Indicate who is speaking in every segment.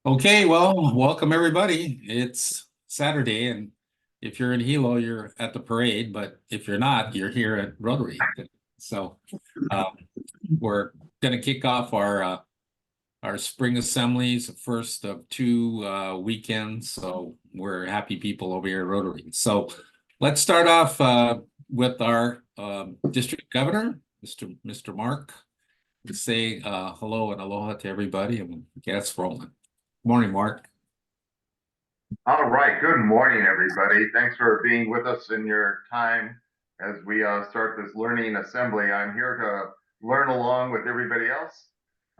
Speaker 1: Okay, well, welcome everybody. It's Saturday, and if you're in Hilo, you're at the parade, but if you're not, you're here at Rotary. So um, we're going to kick off our spring assemblies, first of two weekends. So we're happy people over here at Rotary. So let's start off with our district governor, Mr. Mark, to say hello and aloha to everybody, and we'll get us rolling. Morning, Mark.
Speaker 2: All right. Good morning, everybody. Thanks for being with us in your time as we start this learning assembly. I'm here to learn along with everybody else.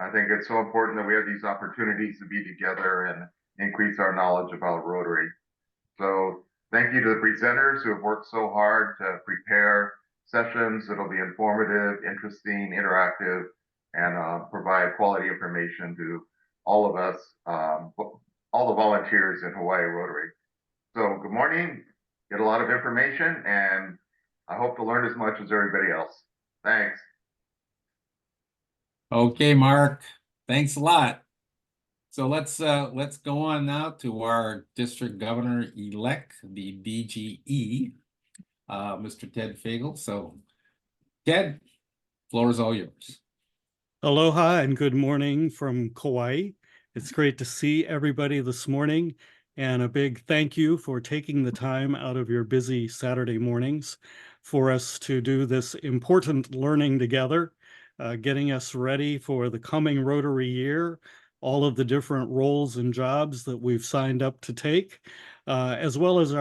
Speaker 2: I think it's so important that we have these opportunities to be together and increase our knowledge about Rotary. So thank you to the presenters who have worked so hard to prepare sessions that'll be informative, interesting, interactive, and provide quality information to all of us, all the volunteers in Hawaii Rotary. So good morning, get a lot of information, and I hope to learn as much as everybody else. Thanks.
Speaker 1: Okay, Mark, thanks a lot. So let's go on now to our district governor-elect, the DGE, Mr. Ted Fagel. So Ted, floor is all yours.
Speaker 3: Aloha and good morning from Kauai. It's great to see everybody this morning, and a big thank you for taking the time out of your busy Saturday mornings for us to do this important learning together, getting us ready for the coming Rotary year, all of the different roles and jobs that we've signed up to take, as well as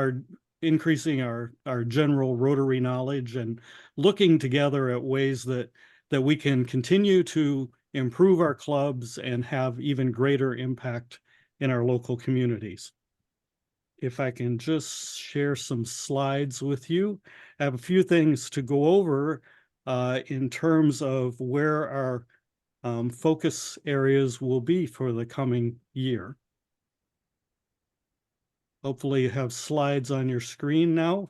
Speaker 3: increasing our general Rotary knowledge and looking together at ways that we can continue to improve our clubs and have even greater impact in our local communities. If I can just share some slides with you, I have a few things to go over in terms of where our focus areas will be for the coming year. Hopefully you have slides on your screen now.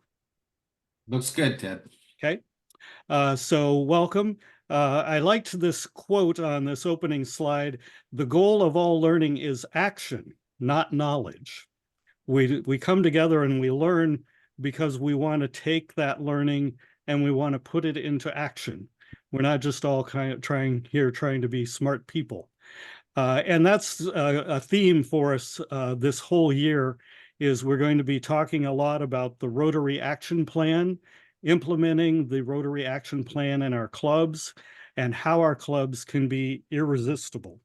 Speaker 1: Looks good, Ted.
Speaker 3: Okay. So welcome. I liked this quote on this opening slide. The goal of all learning is action, not knowledge. We come together and we learn because we want to take that learning and we want to put it into action. We're not just all kind of trying to be smart people. And that's a theme for us this whole year. Is we're going to be talking a lot about the Rotary Action Plan, implementing the Rotary Action Plan in our clubs, and how our clubs can be irresistible.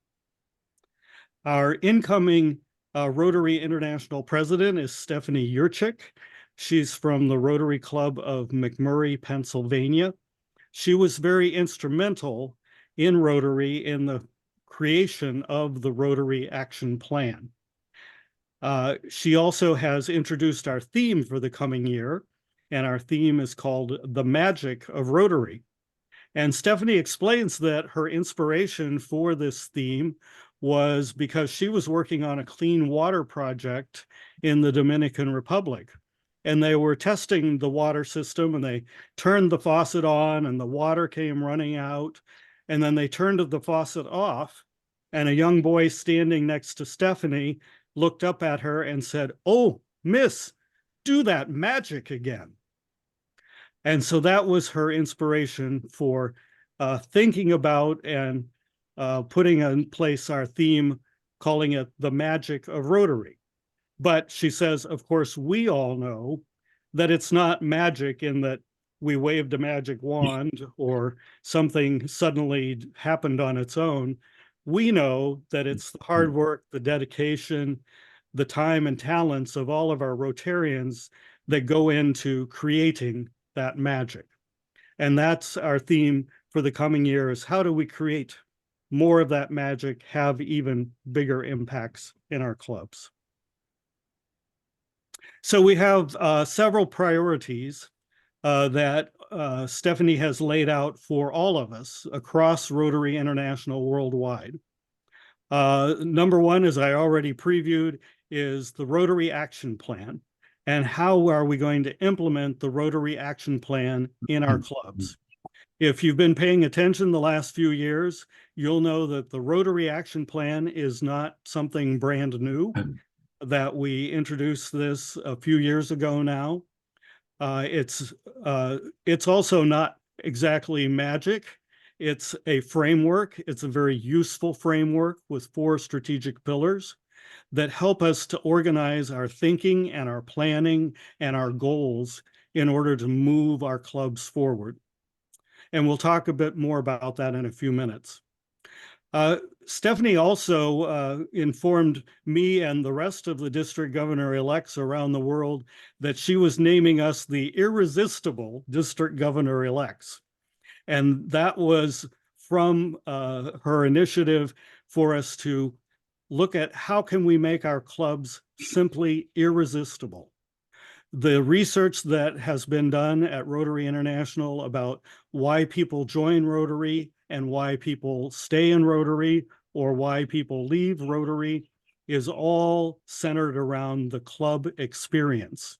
Speaker 3: Our incoming Rotary International President is Stephanie Yurchik. She's from the Rotary Club of McMurray, Pennsylvania. She was very instrumental in Rotary in the creation of the Rotary Action Plan. She also has introduced our theme for the coming year, and our theme is called The Magic of Rotary. And Stephanie explains that her inspiration for this theme was because she was working on a clean water project in the Dominican Republic. And they were testing the water system, and they turned the faucet on and the water came running out. And then they turned the faucet off, and a young boy standing next to Stephanie looked up at her and said, "Oh, miss, do that magic again." And so that was her inspiration for thinking about and putting in place our theme, calling it The Magic of Rotary. But she says, of course, we all know that it's not magic in that we waved a magic wand or something suddenly happened on its own. We know that it's the hard work, the dedication, the time and talents of all of our Rotarians that go into creating that magic. And that's our theme for the coming year, is how do we create more of that magic, have even bigger impacts in our clubs. So we have several priorities that Stephanie has laid out for all of us across Rotary International worldwide. Number one, as I already previewed, is the Rotary Action Plan. And how are we going to implement the Rotary Action Plan in our clubs? If you've been paying attention the last few years, you'll know that the Rotary Action Plan is not something brand new, that we introduced this a few years ago now. It's also not exactly magic. It's a framework. It's a very useful framework with 4 strategic pillars that help us to organize our thinking and our planning and our goals in order to move our clubs forward. And we'll talk a bit more about that in a few minutes. Stephanie also informed me and the rest of the district governor-elects around the world that she was naming us the irresistible district governor-elects. And that was from her initiative for us to look at how can we make our clubs simply irresistible. The research that has been done at Rotary International about why people join Rotary and why people stay in Rotary or why people leave Rotary is all centered around the club experience.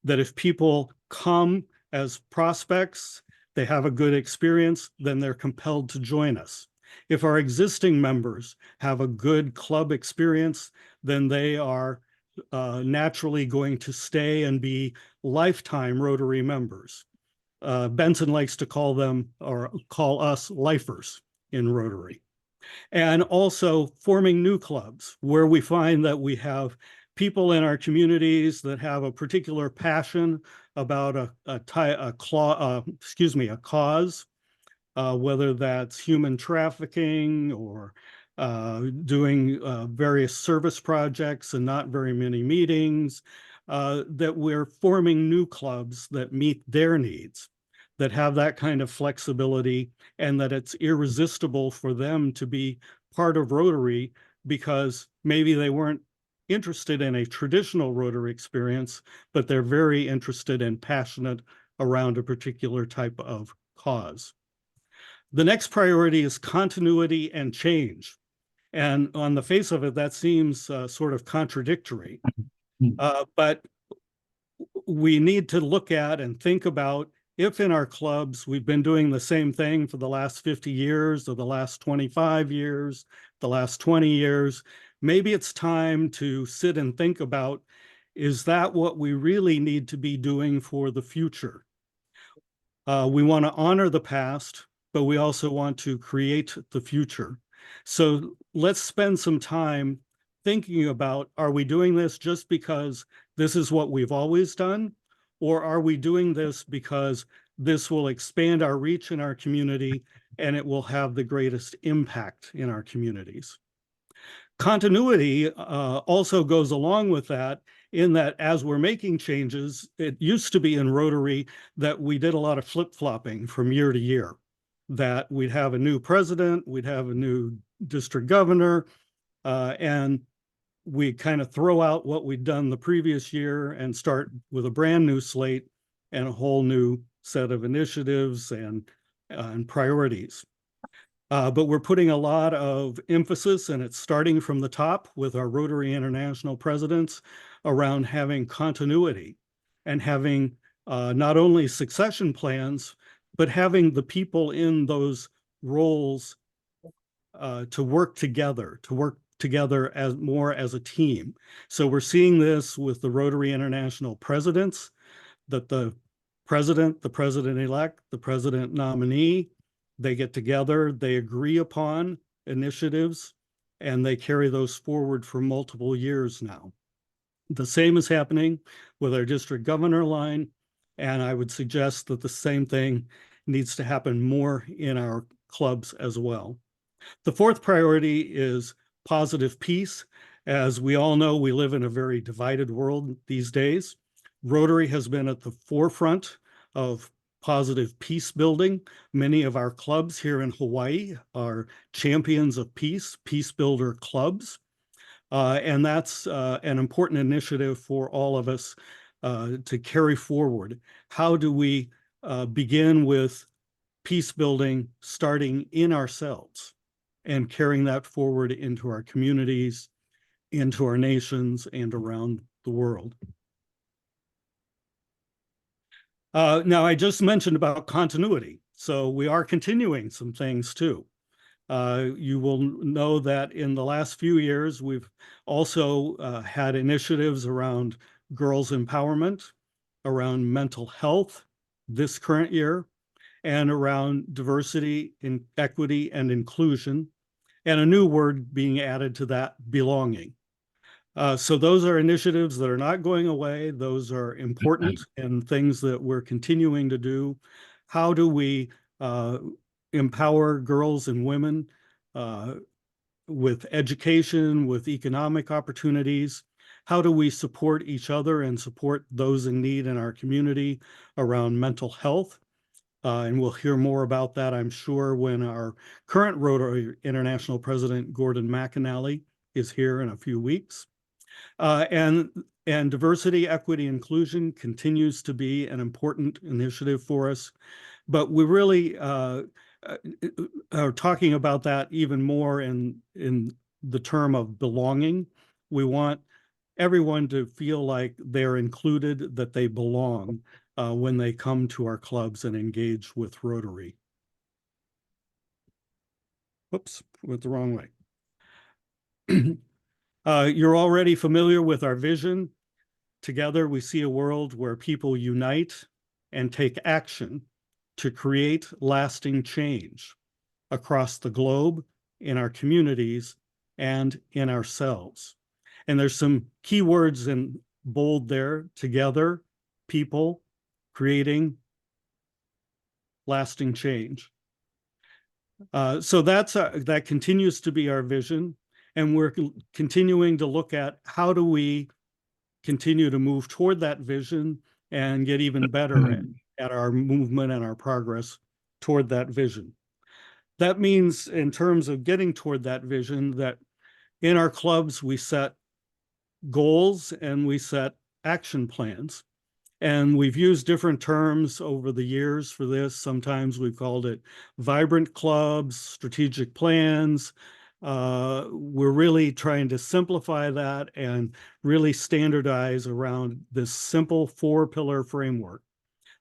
Speaker 3: That if people come as prospects, they have a good experience, then they're compelled to join us. If our existing members have a good club experience, then they are naturally going to stay and be lifetime Rotary members. Benson likes to call them or call us lifers in Rotary. And also forming new clubs where we find that we have people in our communities that have a particular passion about a cause, whether that's human trafficking or doing various service projects and not very many meetings, that we're forming new clubs that meet their needs, that have that kind of flexibility, and that it's irresistible for them to be part of Rotary because maybe they weren't interested in a traditional Rotary experience, but they're very interested and passionate around a particular type of cause. The next priority is continuity and change. And on the face of it, that seems sort of contradictory. But we need to look at and think about if in our clubs we've been doing the same thing for the last 50 years or the last 25 years, the last 20 years, maybe it's time to sit and think about, is that what we really need to be doing for the future? We want to honor the past, but we also want to create the future. So let's spend some time thinking about, are we doing this just because this is what we've always done? Or are we doing this because this will expand our reach in our community and it will have the greatest impact in our communities? Continuity also goes along with that, in that as we're making changes, it used to be in Rotary that we did a lot of flip-flopping from year to year, that we'd have a new president, we'd have a new district governor, and we kind of throw out what we'd done the previous year and start with a brand new slate and a whole new set of initiatives and priorities. But we're putting a lot of emphasis, and it's starting from the top with our Rotary International presidents, around having continuity and having not only succession plans, but having the people in those roles to work together as more as a team. So we're seeing this with the Rotary International presidents, that the president-elect, the president nominee, they get together, they agree upon initiatives, and they carry those forward for multiple years now. The same is happening with our district governor line, and I would suggest that the same thing needs to happen more in our clubs as well. The fourth priority is positive peace. As we all know, we live in a very divided world these days. Rotary has been at the forefront of positive peace building. Many of our clubs here in Hawaii are champions of peace, peace builder clubs. And that's an important initiative for all of us to carry forward. How do we begin with peace building starting in ourselves and carrying that forward into our communities, into our nations, and around the world? Now, I just mentioned about continuity, so we are continuing some things too. You will know that in the last few years, we've also had initiatives around girls' empowerment, around mental health this current year, and around diversity, equity, and inclusion, and a new word being added to that, belonging. So those are initiatives that are not going away. Those are important and things that we're continuing to do. How do we empower girls and women with education, with economic opportunities? How do we support each other and support those in need in our community around mental health? And we'll hear more about that, I'm sure, when our current Rotary International President, Gordon McInally, is here in a few weeks. And diversity, equity, inclusion continues to be an important initiative for us. But we really are talking about that even more in the term of belonging. We want everyone to feel like they're included, that they belong when they come to our clubs and engage with Rotary. Whoops, went the wrong way. You're already familiar with our vision. Together, we see a world where people unite and take action to create lasting change across the globe, in our communities, and in ourselves. And there's some key words in bold there: together, people, creating lasting change. So that continues to be our vision. And we're continuing to look at how do we continue to move toward that vision and get even better at our movement and our progress toward that vision. That means, in terms of getting toward that vision, that in our clubs, we set goals and we set action plans. And we've used different terms over the years for this. Sometimes we've called it vibrant clubs, strategic plans. We're really trying to simplify that and really standardize around this simple 4-pillar framework.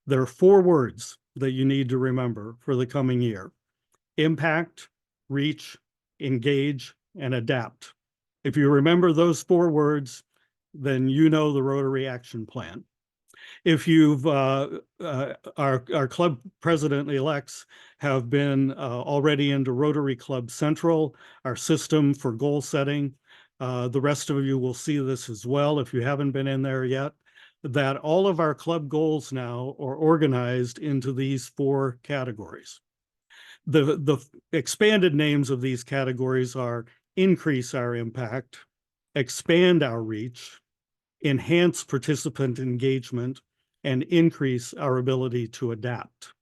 Speaker 3: There are 4 words that you need to remember for the coming year: impact, reach, engage, and adapt. If you remember those 4 words, then you know the Rotary Action Plan. If you've, our club president-elects have been already into Rotary Club Central, our system for goal setting. The rest of you will see this as well if you haven't been in there yet, that all of our club goals now are organized into these 4 categories. The expanded names of these categories are: increase our impact, expand our reach, enhance participant engagement, and increase our ability to adapt.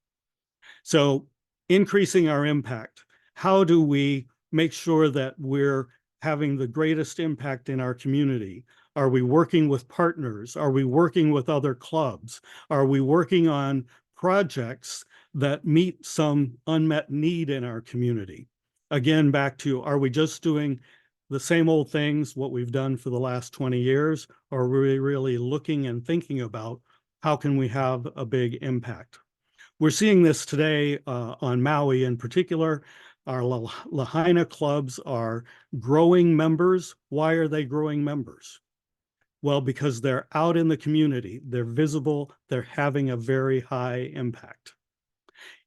Speaker 3: So, increasing our impact. How do we make sure that we're having the greatest impact in our community? Are we working with partners? Are we working with other clubs? Are we working on projects that meet some unmet need in our community? Again, back to, are we just doing the same old things, what we've done for the last 20 years? Or are we really looking and thinking about how can we have a big impact? We're seeing this today on Maui in particular. Our Lahaina clubs are growing members. Why are they growing members? Well, because they're out in the community, they're visible, they're having a very high impact.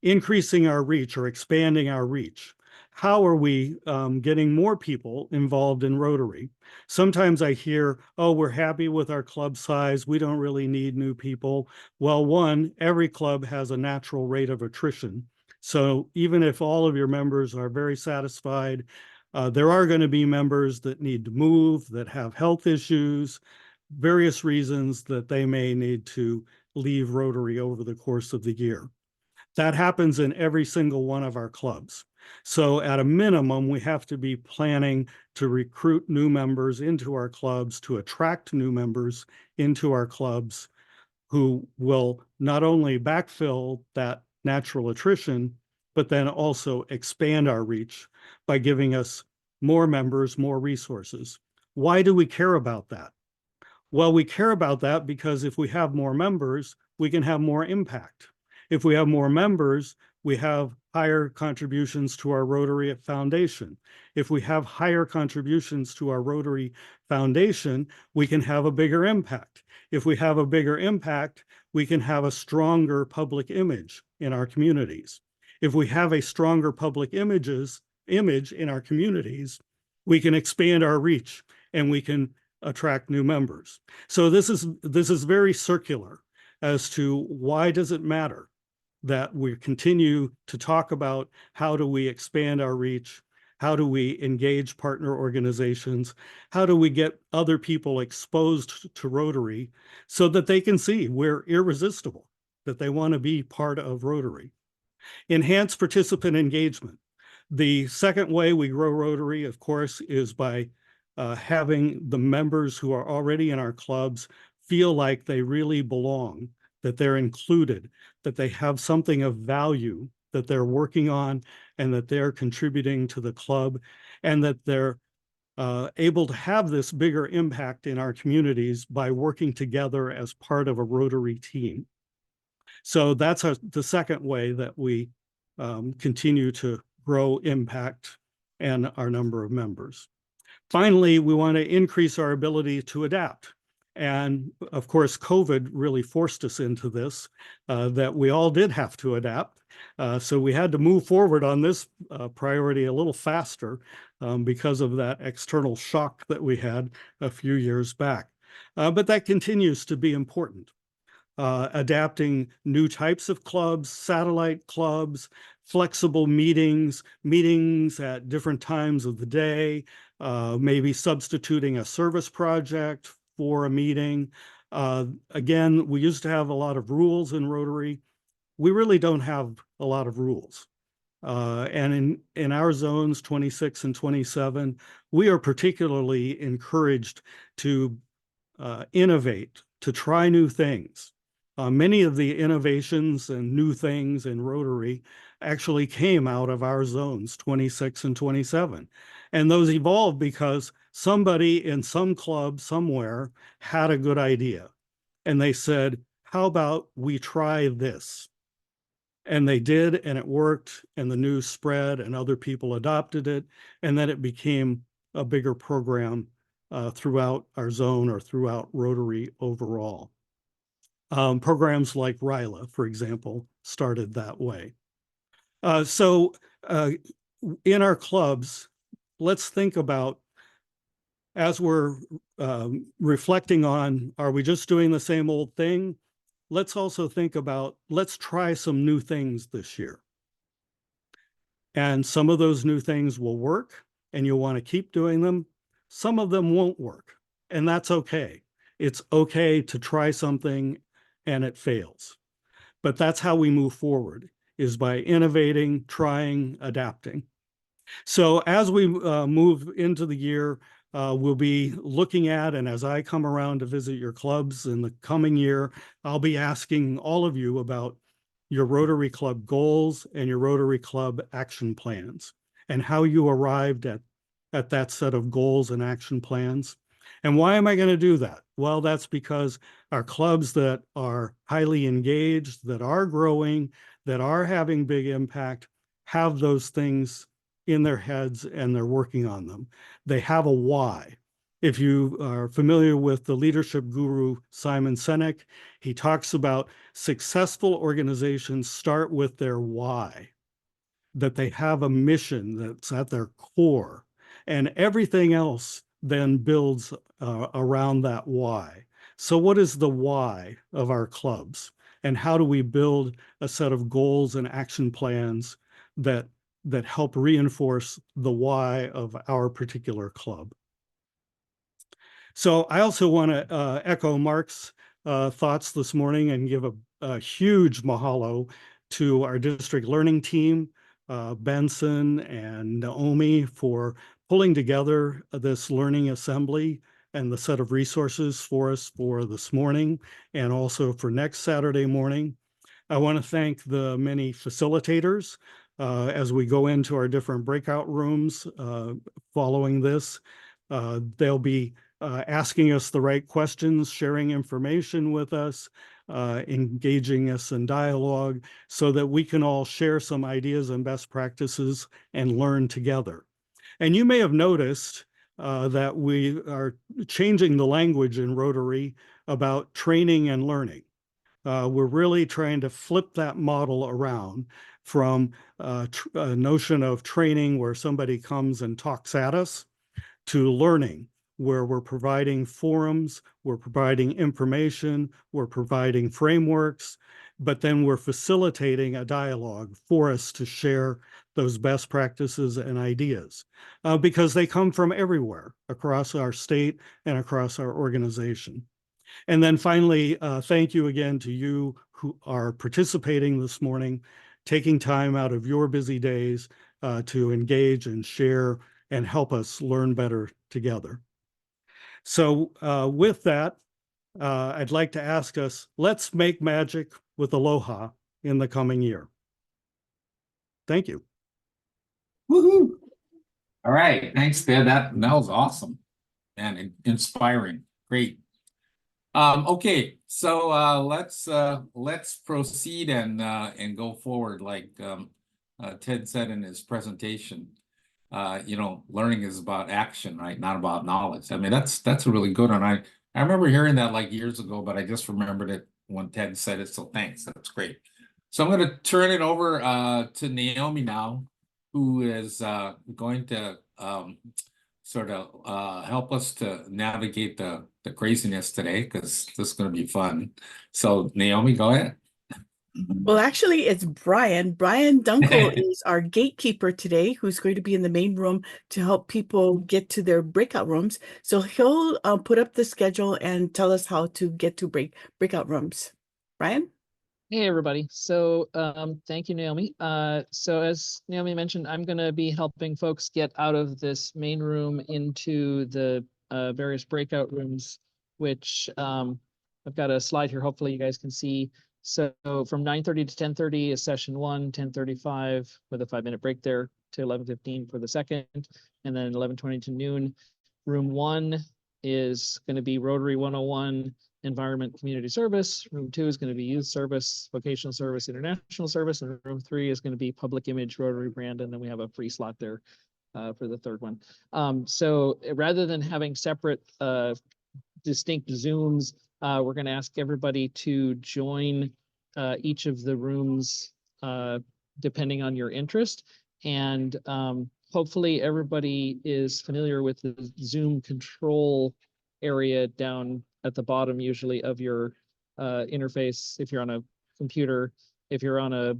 Speaker 3: Increasing our reach or expanding our reach. How are we getting more people involved in Rotary? Sometimes I hear, oh, we're happy with our club size, we don't really need new people. Well, one, every club has a natural rate of attrition. So even if all of your members are very satisfied, there are going to be members that need to move, that have health issues, various reasons that they may need to leave Rotary over the course of the year. That happens in every single one of our clubs. So at a minimum, we have to be planning to recruit new members into our clubs, to attract new members into our clubs who will not only backfill that natural attrition, but then also expand our reach by giving us more members, more resources. Why do we care about that? Well, we care about that because if we have more members, we can have more impact. If we have more members, we have higher contributions to our Rotary Foundation. If we have higher contributions to our Rotary Foundation, we can have a bigger impact. If we have a bigger impact, we can have a stronger public image in our communities. If we have a stronger public image in our communities, we can expand our reach and we can attract new members. So this is very circular as to why does it matter that we continue to talk about how do we expand our reach, how do we engage partner organizations, how do we get other people exposed to Rotary so that they can see we're irresistible, that they want to be part of Rotary. Enhance participant engagement. The second way we grow Rotary, of course, is by having the members who are already in our clubs feel like they really belong, that they're included, that they have something of value that they're working on and that they're contributing to the club, and that they're able to have this bigger impact in our communities by working together as part of a Rotary team. So that's the second way that we continue to grow impact and our number of members. Finally, we want to increase our ability to adapt. And of course, COVID really forced us into this, that we all did have to adapt. So we had to move forward on this priority a little faster because of that external shock that we had a few years back. But that continues to be important. Adapting new types of clubs, satellite clubs, flexible meetings at different times of the day, maybe substituting a service project for a meeting. Again, we used to have a lot of rules in Rotary. We really don't have a lot of rules. And in our zones 26 and 27, we are particularly encouraged to innovate, to try new things. Many of the innovations and new things in Rotary actually came out of our zones 26 and 27. And those evolved because somebody in some club somewhere had a good idea. And they said, how about we try this? And they did, and it worked, and the news spread, and other people adopted it, and then it became a bigger program throughout our zone or throughout Rotary overall. Programs like RILA, for example, started that way. So in our clubs, let's think about, as we're reflecting on, are we just doing the same old thing? Let's also think about, let's try some new things this year. And some of those new things will work and you'll want to keep doing them. Some of them won't work, and that's okay. It's okay to try something and it fails. But that's how we move forward, is by innovating, trying, adapting. So as we move into the year, we'll be looking at, and as I come around to visit your clubs in the coming year, I'll be asking all of you about your Rotary Club goals and your Rotary Club action plans, and how you arrived at that set of goals and action plans. And why am I going to do that? Well, that's because our clubs that are highly engaged, that are growing, that are having big impact, have those things in their heads and they're working on them. They have a why. If you are familiar with the leadership guru Simon Sinek, he talks about successful organizations start with their why, that they have a mission that's at their core, and everything else then builds around that why. So what is the why of our clubs? And how do we build a set of goals and action plans that help reinforce the why of our particular club? So I also want to echo Mark's thoughts this morning and give a huge mahalo to our district learning team, Benson and Naomi, for pulling together this learning assembly and the set of resources for us for this morning and also for next Saturday morning. I want to thank the many facilitators as we go into our different breakout rooms following this. They'll be asking us the right questions, sharing information with us, engaging us in dialogue so that we can all share some ideas and best practices and learn together. And you may have noticed that we are changing the language in Rotary about training and learning. We're really trying to flip that model around from a notion of training where somebody comes and talks at us to learning, where we're providing forums, we're providing information, we're providing frameworks, but then we're facilitating a dialogue for us to share those best practices and ideas because they come from everywhere across our state and across our organization. And then finally, thank you again to you who are participating this morning, taking time out of your busy days to engage and share and help us learn better together. So with that, I'd like to ask us, let's make magic with Aloha in the coming year. Thank you.
Speaker 1: Woohoo! All right, thanks, Ted. That was awesome and inspiring. Great. Okay, so let's proceed and go forward. Like Ted said in his presentation, you know, learning is about action, right? Not about knowledge. I mean, that's a really good one. I remember hearing that like years ago, but I just remembered it when Ted said it. So thanks, that's great. So I'm going to turn it over to Naomi now, who is going to sort of help us to navigate the craziness today, because this is going to be fun. So Naomi, go ahead.
Speaker 4: Well, actually, it's Brian. Brian Dunkel is our gatekeeper today, who's going to be in the main room to help people get to their breakout rooms. So he'll put up the schedule and tell us how to get to breakout rooms. Brian?
Speaker 5: Hey, everybody. So thank you, Naomi. So as Naomi mentioned, I'm going to be helping folks get out of this main room into the various breakout rooms, which I've got a slide here. Hopefully you guys can see. So from 9:30 to 10:30 is session 1, 10:35 with a 5-minute break there to 11:15 for the second, and then 11:20 to noon. Room 1 is going to be Rotary 101 Environment Community Service. Room 2 is going to be Youth Service, Vocational Service, International Service, and Room 3 is going to be Public Image, Rotary Brand, and then we have a free slot there for the third one. So rather than having separate distinct Zooms, we're going to ask everybody to join each of the rooms depending on your interest. And hopefully everybody is familiar with the Zoom control area down at the bottom, usually, of your interface. If you're on a computer, if you're on a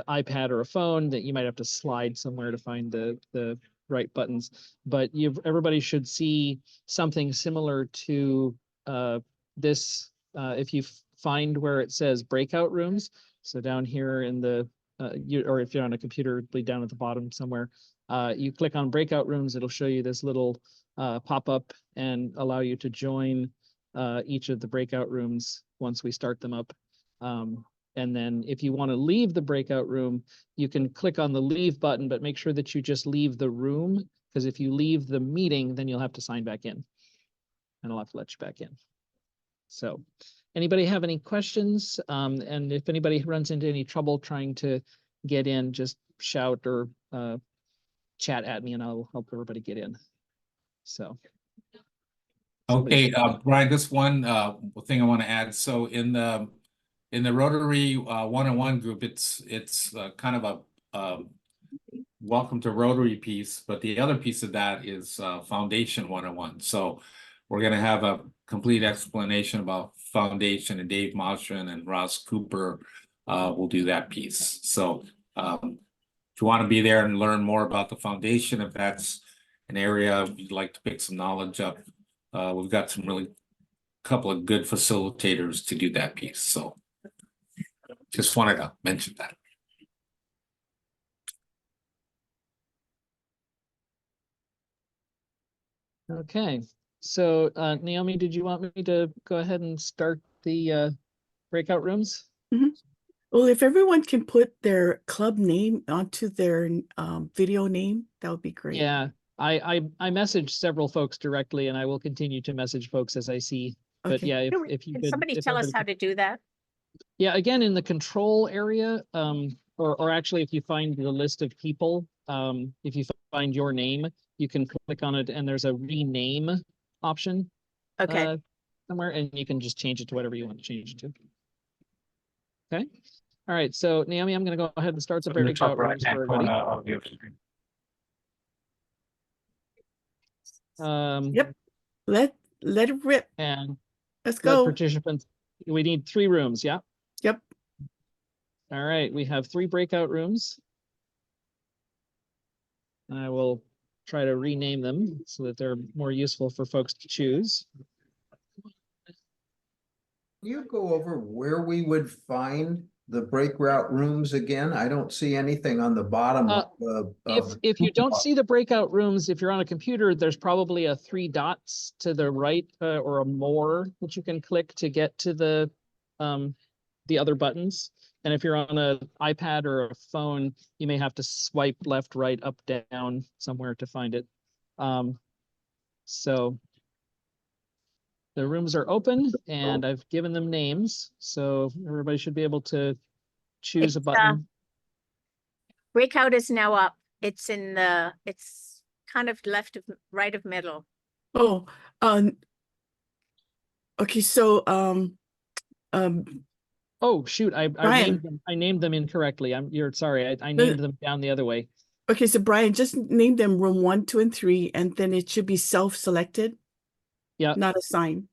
Speaker 5: iPad or a phone, that you might have to slide somewhere to find the right buttons. But everybody should see something similar to this if you find where it says breakout rooms. So down here in the or if you're on a computer, it'll be down at the bottom somewhere. You click on breakout rooms, it'll show you this little pop-up and allow you to join each of the breakout rooms once we start them up. And then if you want to leave the breakout room, you can click on the leave button, but make sure that you just leave the room, because if you leave the meeting, then you'll have to sign back in and I'll have to let you back in. So anybody have any questions? And if anybody runs into any trouble trying to get in, just shout or chat at me and I'll help everybody get in. So.
Speaker 1: Okay, Brian, this one thing I want to add. So in the Rotary one-on-one group, it's kind of a welcome to Rotary piece, but the other piece of that is Foundation 101. So we're going to have a complete explanation about Foundation, and Dave Moshrin and Ross Cooper will do that piece. So if you want to be there and learn more about the Foundation, if that's an area you'd like to pick some knowledge up, we've got some really couple of good facilitators to do that piece. So just wanted to mention that.
Speaker 5: Okay, so Naomi, did you want me to go ahead and start the breakout rooms?
Speaker 4: Mm-hmm. Well, if everyone can put their club name onto their video name, that would be great.
Speaker 5: Yeah, I messaged several folks directly, and I will continue to message folks as I see. But
Speaker 4: Okay.
Speaker 5: yeah, if you
Speaker 6: Can
Speaker 5: could,
Speaker 6: somebody
Speaker 5: if
Speaker 6: tell us
Speaker 5: everybody
Speaker 6: how to do that?
Speaker 5: Yeah, again, in the control area, or actually if you find the list of people, if you find your name, you can click on it and there's a rename option.
Speaker 6: Okay.
Speaker 5: Somewhere, and you can just change it to whatever you want to change it to. Okay. All right. So Naomi, I'm going to go ahead and start the breakout rooms for everybody.
Speaker 4: Yep. Let it rip.
Speaker 5: And
Speaker 4: Let's
Speaker 5: let
Speaker 4: go.
Speaker 5: participants, we need 3 rooms. Yeah.
Speaker 4: Yep.
Speaker 5: All right. We have 3 breakout rooms. I will try to rename them so that they're more useful for folks to choose.
Speaker 7: Can you go over where we would find the breakout rooms again? I don't see anything on the bottom
Speaker 5: If you don't see the breakout rooms, if you're on a computer, there's probably a 3 dots to the right or a more that you can click to get to the other buttons. And if you're on an iPad or a phone, you may have to swipe left, right, up, down somewhere to find it. So the rooms are open and I've given them names, so everybody should be able to choose a
Speaker 6: It's,
Speaker 5: button.
Speaker 6: Breakout is now up. It's in the, it's kind of left of, right of middle.
Speaker 4: Oh, okay. So,
Speaker 5: Oh, shoot, I
Speaker 4: Brian.
Speaker 5: named them incorrectly. You're sorry, I named them down the other way.
Speaker 4: okay. So Brian, just name them room 1, 2, and 3, and then it should be self-selected.
Speaker 5: Yeah.
Speaker 4: Not assigned.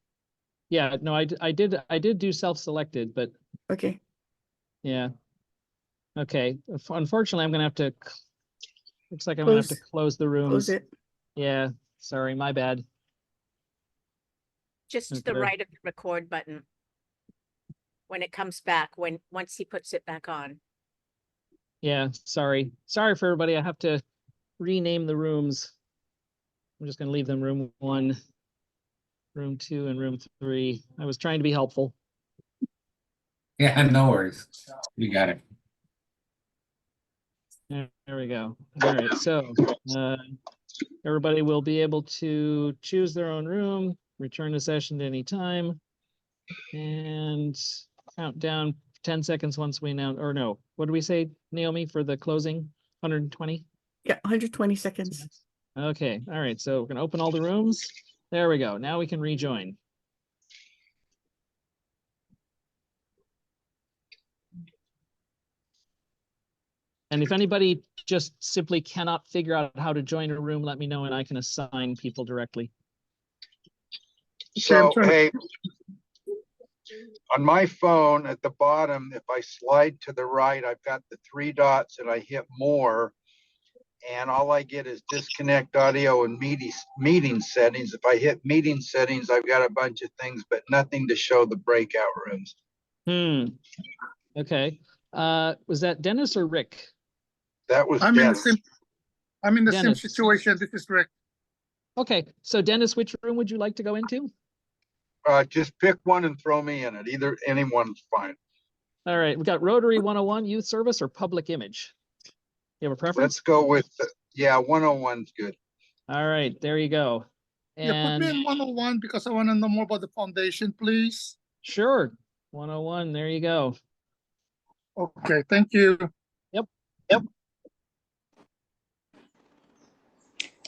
Speaker 5: Yeah, no, I did do self-selected, but
Speaker 4: Okay.
Speaker 5: yeah. Okay, unfortunately, I'm gonna have to, looks like I'm gonna have to close the rooms.
Speaker 4: Close it.
Speaker 5: Yeah, sorry, my bad.
Speaker 6: Just to the
Speaker 5: Okay.
Speaker 6: right of the record button. When it comes back, once he puts it back on.
Speaker 5: Yeah, sorry. Sorry for everybody. I have to rename the rooms. I'm just gonna leave them room 1, room 2, and room 3. I was trying to be helpful.
Speaker 1: Yeah, no worries. You got it.
Speaker 5: There we go. All right, so everybody will be able to choose their own room, return to session at any time, and count down 10 seconds once we announce, or no, what do we say, Naomi, for the closing? 120?
Speaker 4: Yeah, 120 seconds.
Speaker 5: Okay, all right, so we're gonna open all the rooms. There we go. Now we can rejoin. And if anybody just simply cannot figure out how to join a room, let me know and I can assign people directly.
Speaker 8: So, hey, on my phone at the bottom, if I slide to the right, I've got the 3 dots and I hit more. And all I get is disconnect audio and meeting settings. If I hit meeting settings, I've got a bunch of things, but nothing to show the breakout rooms.
Speaker 5: Okay. Was that Dennis or Rick?
Speaker 8: That was
Speaker 9: I'm in the
Speaker 8: Dennis.
Speaker 9: same, I'm in the same
Speaker 5: Dennis.
Speaker 9: situation. This is Rick.
Speaker 5: Okay, so Dennis, which room would you like to go into?
Speaker 8: Just pick one and throw me in it. Either anyone's fine.
Speaker 5: All right, we got Rotary 101, Youth Service, or Public Image? You have a preference?
Speaker 8: Let's go with, yeah, 101's good.
Speaker 5: All right, there you go.
Speaker 9: Yeah, put me
Speaker 5: And
Speaker 9: in 101 because I want to know more about the foundation, please.
Speaker 5: sure, 101, there you go.
Speaker 9: Okay, thank you.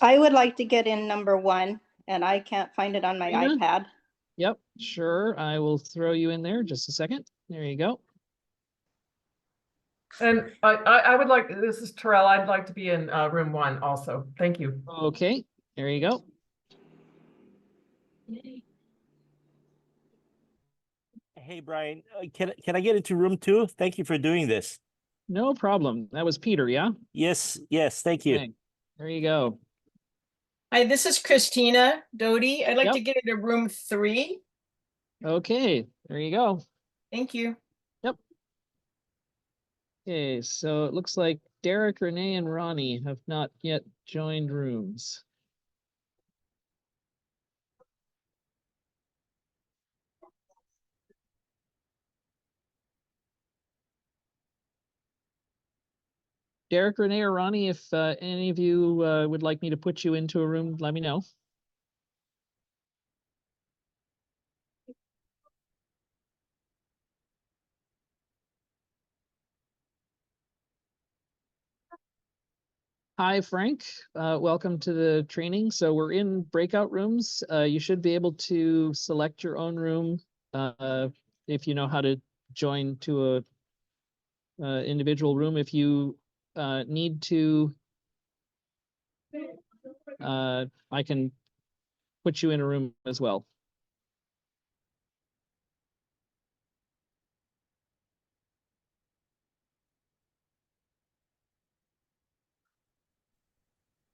Speaker 10: I would like to get in number 1 and I can't find it on my
Speaker 5: Rena?
Speaker 10: iPad.
Speaker 5: Yep, sure, I will throw you in there just a second. There you go.
Speaker 11: And I would like, this is Terrell, I'd like to be in room 1 also. Thank you.
Speaker 5: Okay, there you go.
Speaker 12: Hey, Brian, can I get into room 2? Thank you for doing this.
Speaker 5: No problem. That was Peter, yeah?
Speaker 12: Yes, thank you.
Speaker 5: Okay, there you go.
Speaker 13: Hi, this is Christina Doty. I'd like
Speaker 5: Yep.
Speaker 13: to get into room 3.
Speaker 5: Okay, there you go.
Speaker 13: Thank you.
Speaker 5: Okay, so it looks like Derek, Renee, and Ronnie have not yet joined rooms. Derek, Renee, or Ronnie, if any of you would like me to put you into a room, let me know. Hi, Frank. Welcome to the training. So we're in breakout rooms. You should be able to select your own room if you know how to join to a individual room. If you need to, I can put you in a room as well.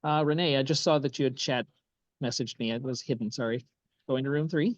Speaker 5: Renee, I just saw that you had chat messaged me. It was hidden, sorry. Going to room 3.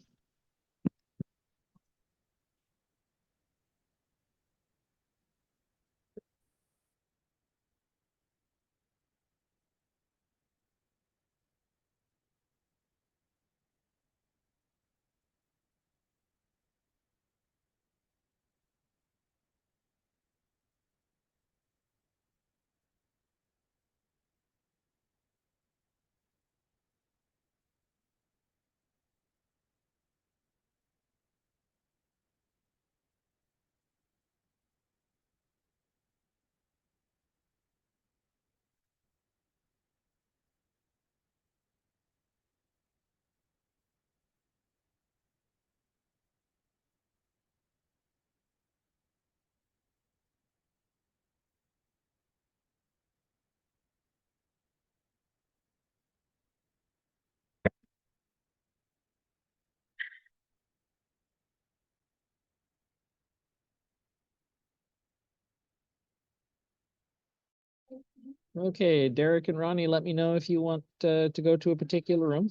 Speaker 5: Okay, Derek and Ronnie, let me know if you want to go to a particular room.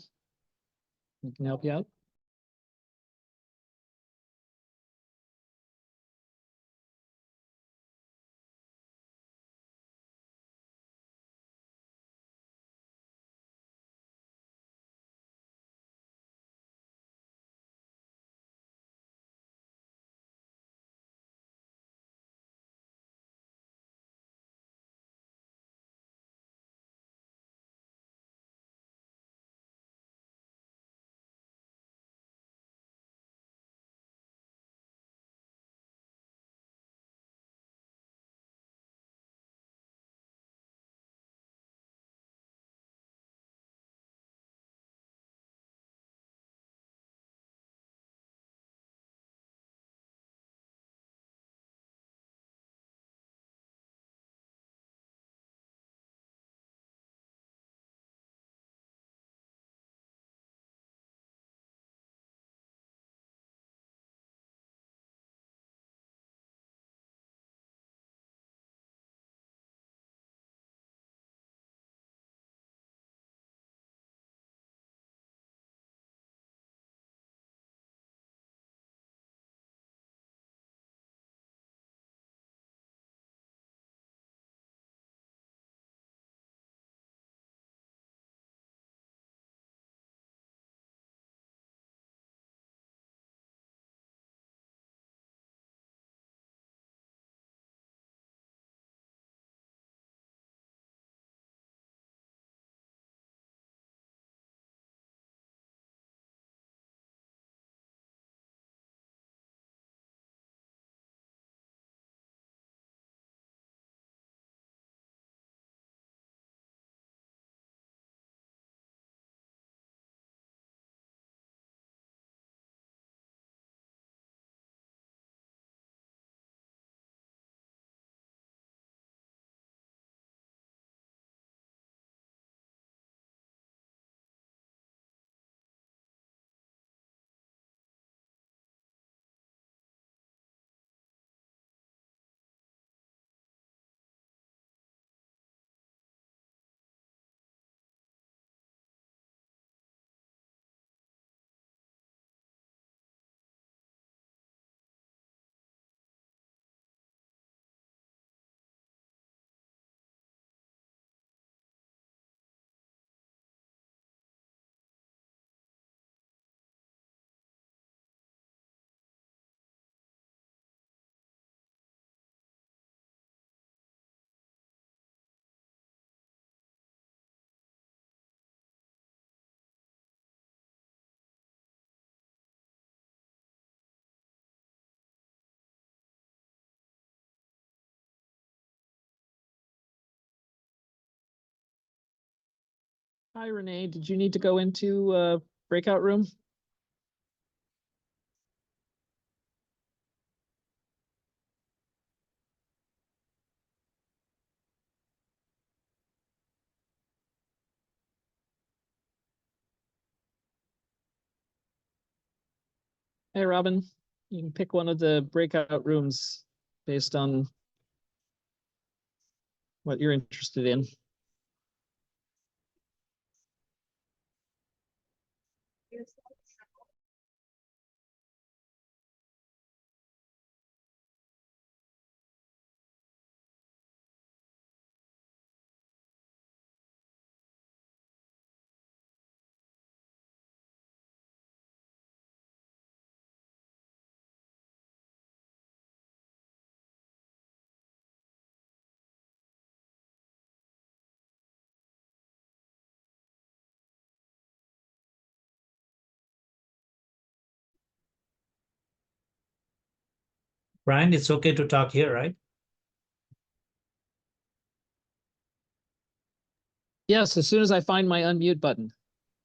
Speaker 5: We can help you out. Hi, Renee. Did you need to go into breakout room? Hey, Robin. You can pick one of the breakout rooms based on what you're interested in.
Speaker 12: Brian, it's okay to talk here, right?
Speaker 5: Yes, as soon as I find my unmute button.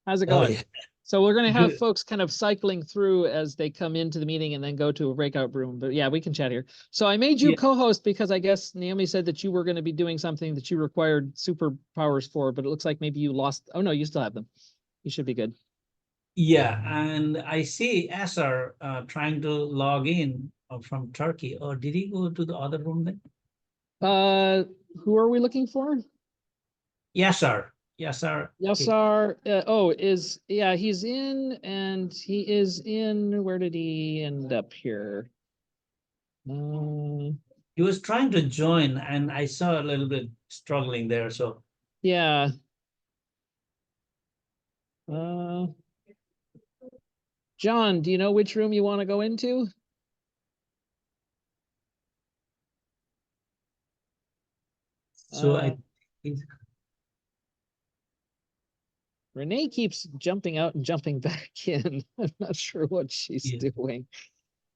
Speaker 5: How's it
Speaker 12: Oh,
Speaker 5: going?
Speaker 12: yeah.
Speaker 5: So we're going to have
Speaker 12: Good.
Speaker 5: folks kind of cycling through as they come into the meeting and then go to a breakout room. But yeah, we can chat here. So I made you
Speaker 12: Yeah.
Speaker 5: co-host because I guess Naomi said that you were going to be doing something that you required superpowers for, but it looks like maybe you lost. Oh no, you still have them. You should be good.
Speaker 12: Yeah, and I see Asar trying to log in from Turkey. Or did he go to the other room then?
Speaker 5: Who are we looking for?
Speaker 12: Yasar. Yasar.
Speaker 5: Yasar, he's in, and he is in, where did he end up here?
Speaker 12: He was trying to join, and I saw a little bit struggling there. So
Speaker 5: Yeah. John, do you know which room you want to go into?
Speaker 12: so
Speaker 5: Renee keeps jumping out and jumping back in. I'm not sure what she's
Speaker 12: Yeah.
Speaker 5: doing.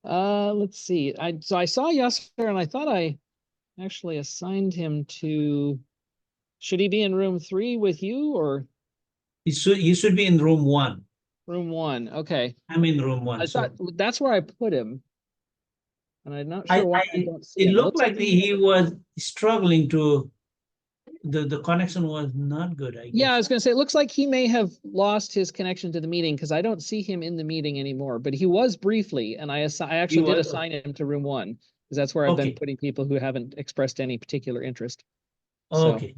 Speaker 5: Let's see. I saw Yasser and I thought I actually assigned him to. Should he be in room 3 with you or
Speaker 12: he should be in room 1.
Speaker 5: room 1? Okay.
Speaker 12: I'm in room 1.
Speaker 5: I
Speaker 12: So
Speaker 5: thought that's where I put him. And I'm not sure why I don't see
Speaker 12: it
Speaker 5: him.
Speaker 12: looked
Speaker 5: Looks
Speaker 12: like he was struggling to. The connection was not good, I guess.
Speaker 5: Yeah, I was going to say, it looks like he may have lost his connection to the meeting because I don't see him in the meeting anymore, but he was briefly, and I actually did assign him to room 1 because that's where I've been putting people who haven't expressed any particular interest.
Speaker 12: Okay.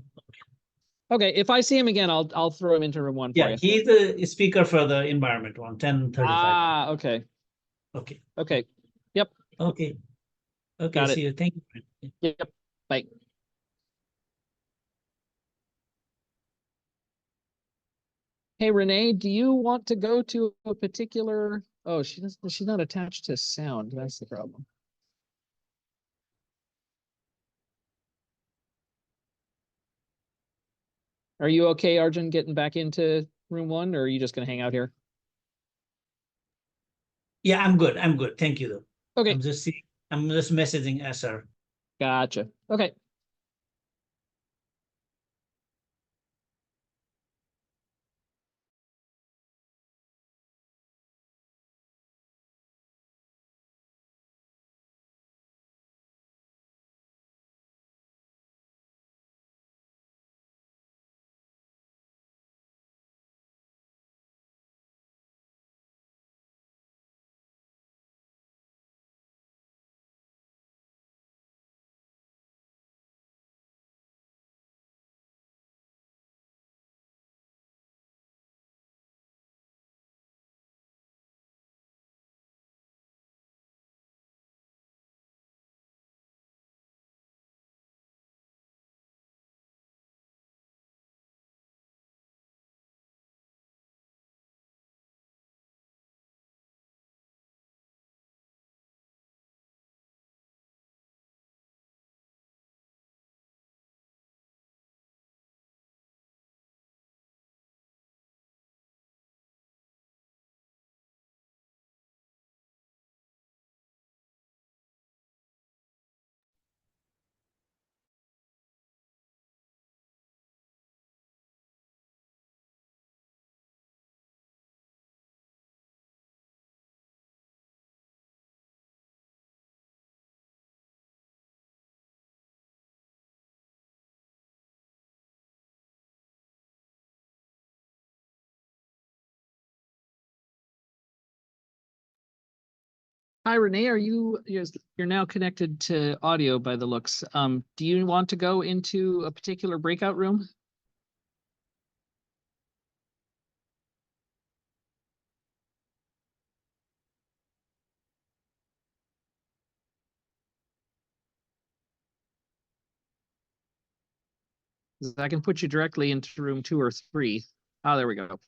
Speaker 5: Okay, if I see him again, I'll throw him into room 1 for
Speaker 12: Yeah,
Speaker 5: you.
Speaker 12: he's the speaker for the environment one, 10:35.
Speaker 5: Ah, okay.
Speaker 12: Okay.
Speaker 5: Okay. Yep.
Speaker 12: Okay. Okay,
Speaker 5: Got
Speaker 12: see
Speaker 5: it.
Speaker 12: you. Thank you.
Speaker 5: Yep. Bye. Hey, Renee, do you want to go to a particular? Oh, she's not attached to sound. That's the problem. Are you okay, Arjun, getting back into room 1, or are you just going to hang out here?
Speaker 12: Yeah, I'm good. I'm good. Thank you, though.
Speaker 5: Okay.
Speaker 12: I'm just messaging SR.
Speaker 5: Gotcha. Okay. Hi, Renee, you're now connected to audio by the looks. Do you want to go into a particular breakout room? I can put you directly into room 2 or 3. Oh, there we go.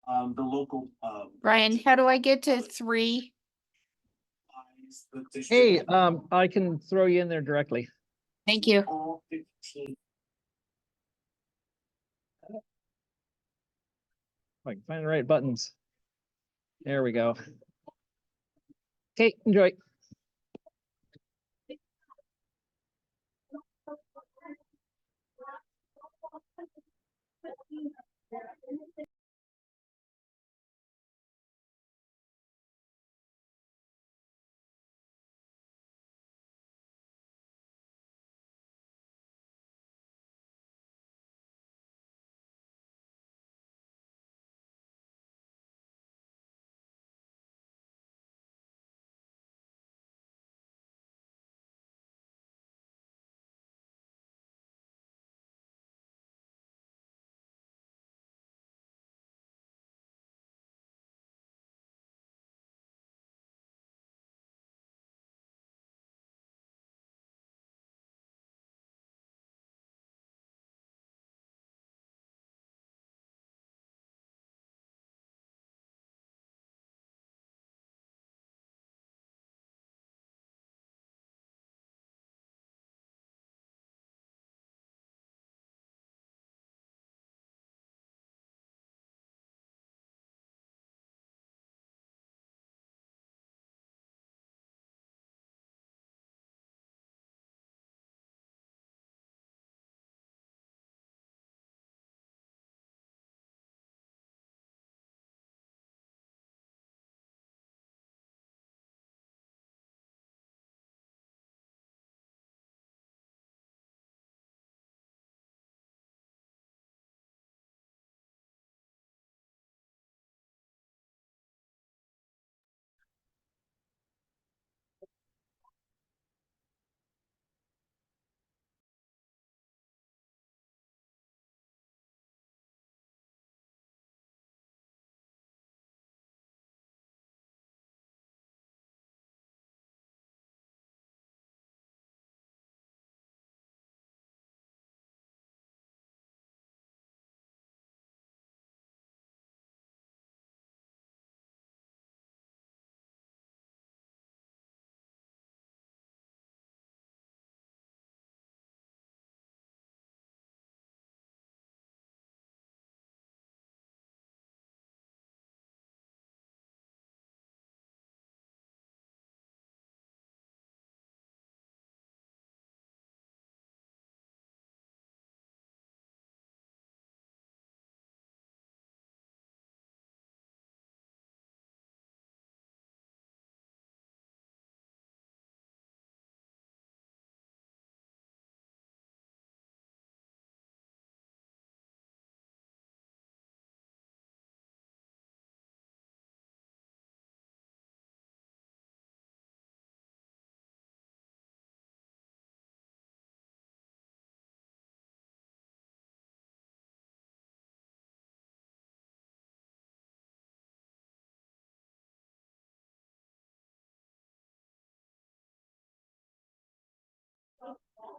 Speaker 14: the local,
Speaker 6: Brian, how do I get to 3?
Speaker 14: the district.
Speaker 5: Hey, I can throw you in there directly.
Speaker 6: Thank you.
Speaker 14: All 15.
Speaker 5: If I can find the right buttons. There we go. Okay, enjoy.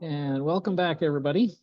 Speaker 5: And welcome back, everybody.